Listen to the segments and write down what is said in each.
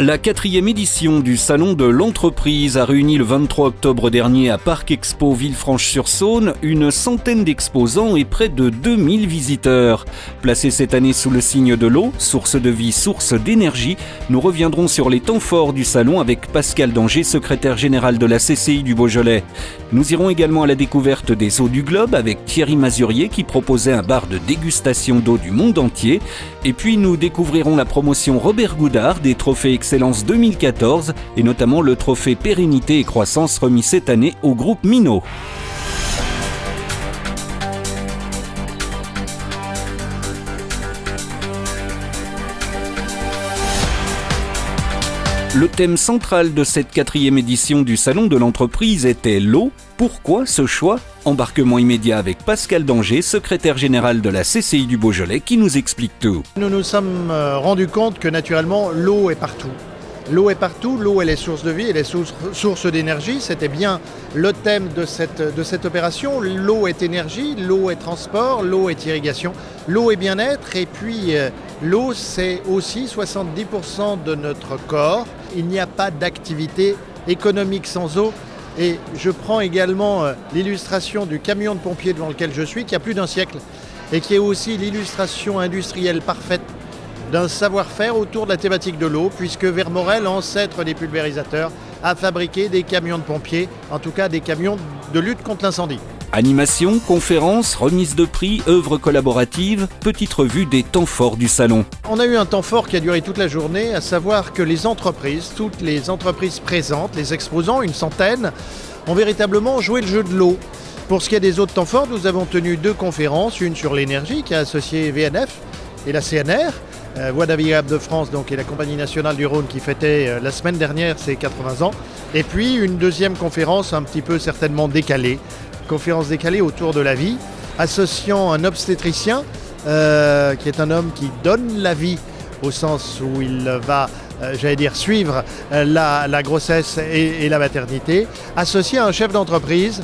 La 4e édition du Salon de l'entreprise a réuni le 23 octobre dernier à Parc Expo Villefranche-sur-Saône une centaine d'exposants et près de 2000 visiteurs. Placés cette année sous le signe de l'eau, source de vie, source d'énergie, nous reviendrons sur les temps forts du salon avec Pascal Danger, secrétaire général de la CCI du Beaujolais. Nous irons également à la découverte des eaux du globe avec Thierry Mazurier qui proposait un bar de dégustation d'eau du monde entier. Et puis nous découvrirons la promotion Robert Goudard des trophées Excellence 2014 et notamment le trophée Pérennité et Croissance remis cette année au groupe Minot. Le thème central de cette 4e édition du Salon de l'entreprise était l'eau. Pourquoi ce choix ? Embarquement immédiat avec Pascal Danger, secrétaire général de la CCI du Beaujolais, qui nous explique tout. Nous nous sommes rendus compte que naturellement l'eau est partout. L'eau est partout, l'eau elle est source de vie, elle est source d'énergie. C'était bien le thème de cette opération. L'eau est énergie, l'eau est transport, l'eau est irrigation, l'eau est bien-être et puis l'eau c'est aussi 70% de notre corps. Il n'y a pas d'activité économique sans eau. Et je prends également l'illustration du camion de pompiers devant lequel je suis, qui a plus d'un siècle, et qui est aussi l'illustration industrielle parfaite d'un savoir-faire autour de la thématique de l'eau, puisque Vermorel, ancêtre des pulvérisateurs, a fabriqué des camions de pompiers, en tout cas des camions de lutte contre l'incendie. Animation, conférences, remise de prix, œuvres collaboratives, petite revue des temps forts du salon. On a eu un temps fort qui a duré toute la journée, à savoir que les entreprises, toutes les entreprises présentes, les exposants, une centaine, ont véritablement joué le jeu de l'eau. Pour ce qui est des autres temps forts, nous avons tenu 2 conférences, une sur l'énergie qui a associé VNF et la CNR, Voies navigables de France donc, et la Compagnie nationale du Rhône qui fêtait la semaine dernière ses 80 ans. Et puis une deuxième conférence un petit peu certainement décalée, conférence décalée autour de la vie, associant un obstétricien qui est un homme qui donne la vie au sens où il va, suivre la grossesse et la maternité, associé à un chef d'entreprise,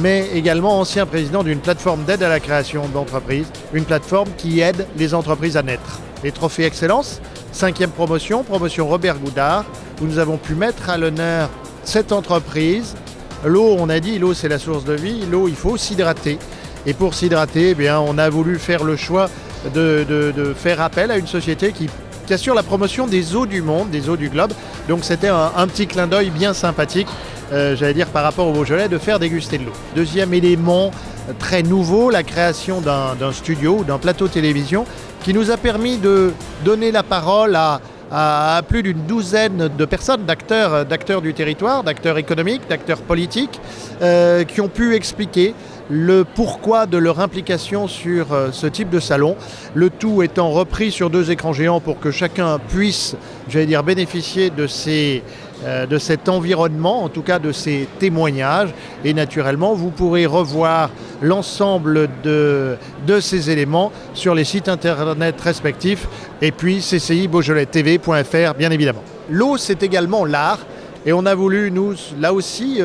mais également ancien président d'une plateforme d'aide à la création d'entreprises, une plateforme qui aide les entreprises à naître. Les trophées Excellence, 5e promotion Robert Goudard, où nous avons pu mettre à l'honneur cette entreprise. L'eau, on a dit, l'eau c'est la source de vie, l'eau il faut s'hydrater. Et pour s'hydrater, on a voulu faire le choix de faire appel à une société qui assure la promotion des eaux du monde, des eaux du globe. Donc c'était un petit clin d'œil bien sympathique, par rapport au Beaujolais, de faire déguster de l'eau. Deuxième élément très nouveau, la création d'un studio, d'un plateau télévision, qui nous a permis de donner la parole à plus d'une douzaine de personnes, d'acteurs du territoire, d'acteurs économiques, d'acteurs politiques, qui ont pu expliquer le pourquoi de leur implication sur ce type de salon, le tout étant repris sur 2 écrans géants pour que chacun puisse, bénéficier de cet environnement, en tout cas de ces témoignages. Et naturellement, vous pourrez revoir l'ensemble de ces éléments sur les sites internet respectifs et puis cci-beaujolais-tv.fr bien évidemment. L'eau, c'est également l'art. Et on a voulu, nous, là aussi,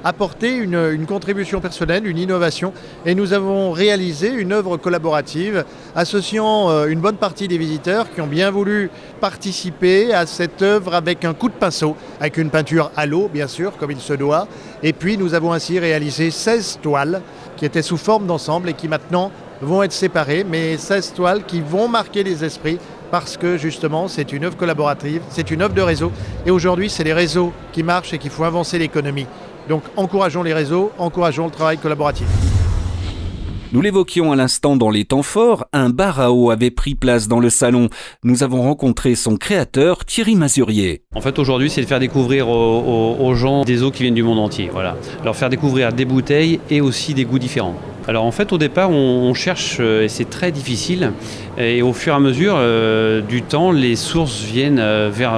apporter une contribution personnelle, une innovation. Et nous avons réalisé une œuvre collaborative associant une bonne partie des visiteurs qui ont bien voulu participer à cette œuvre avec un coup de pinceau, avec une peinture à l'eau, bien sûr, comme il se doit. Et puis, nous avons ainsi réalisé 16 toiles qui étaient sous forme d'ensemble et qui maintenant vont être séparées, mais 16 toiles qui vont marquer les esprits parce que justement c'est une œuvre collaborative, c'est une œuvre de réseau et aujourd'hui c'est les réseaux qui marchent et qu'il faut avancer l'économie. Donc encourageons les réseaux, encourageons le travail collaboratif. Nous l'évoquions à l'instant dans les temps forts, un bar à eau avait pris place dans le salon. Nous avons rencontré son créateur, Thierry Mazurier. En fait, aujourd'hui, c'est de faire découvrir aux gens des eaux qui viennent du monde entier. Voilà. Leur faire découvrir des bouteilles et aussi des goûts différents. Alors en fait, au départ, on cherche, et c'est très difficile, et au fur et à mesure du temps, les sources viennent vers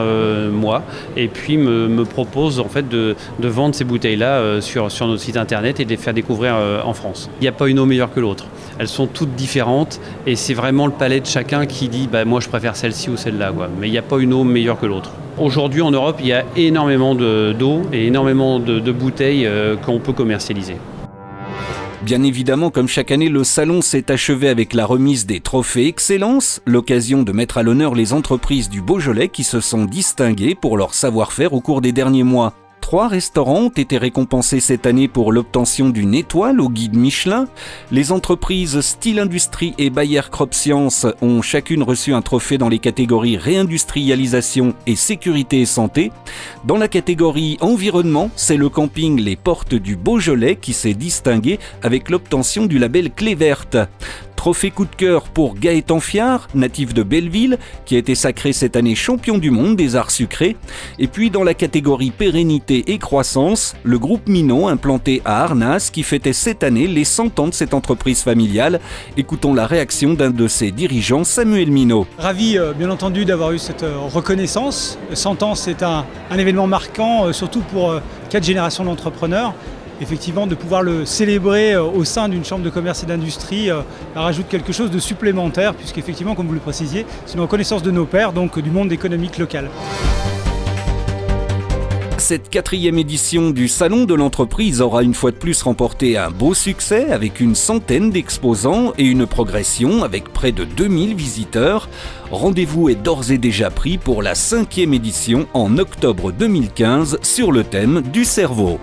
moi et puis me proposent en fait de vendre ces bouteilles-là sur notre site internet et de les faire découvrir en France. Il n'y a pas une eau meilleure que l'autre. Elles sont toutes différentes et c'est vraiment le palais de chacun qui dit moi je préfère celle-ci ou celle-là, quoi. Mais il n'y a pas une eau meilleure que l'autre. Aujourd'hui en Europe, il y a énormément d'eau et énormément de bouteilles qu'on peut commercialiser. Bien évidemment, comme chaque année, le salon s'est achevé avec la remise des trophées Excellence, l'occasion de mettre à l'honneur les entreprises du Beaujolais qui se sont distinguées pour leur savoir-faire au cours des derniers mois. 3 restaurants ont été récompensés cette année pour l'obtention d'une étoile au guide Michelin. Les entreprises Style Industrie et Bayer Crop Science ont chacune reçu un trophée dans les catégories réindustrialisation et sécurité et santé. Dans la catégorie environnement, c'est le camping Les Portes du Beaujolais qui s'est distingué avec l'obtention du label Clé Verte. Trophée coup de cœur pour Gaëtan Fiard, natif de Belleville, qui a été sacré cette année champion du monde des arts sucrés. Et puis dans la catégorie pérennité et croissance, le groupe Minot, implanté à Arnas, qui fêtait cette année les 100 ans de cette entreprise familiale. Écoutons la réaction d'un de ses dirigeants, Samuel Minot. Ravi bien entendu d'avoir eu cette reconnaissance. 100 ans, c'est un événement marquant, surtout pour 4 générations d'entrepreneurs. Effectivement, de pouvoir le célébrer au sein d'une chambre de commerce et d'industrie rajoute quelque chose de supplémentaire, puisqu'effectivement, comme vous le précisiez, c'est une reconnaissance de nos pairs, donc du monde économique local. Cette 4e édition du Salon de l'entreprise aura une fois de plus remporté un beau succès avec une centaine d'exposants et une progression avec près de 2000 visiteurs. Rendez-vous est d'ores et déjà pris pour la 5e édition en octobre 2015 sur le thème du cerveau.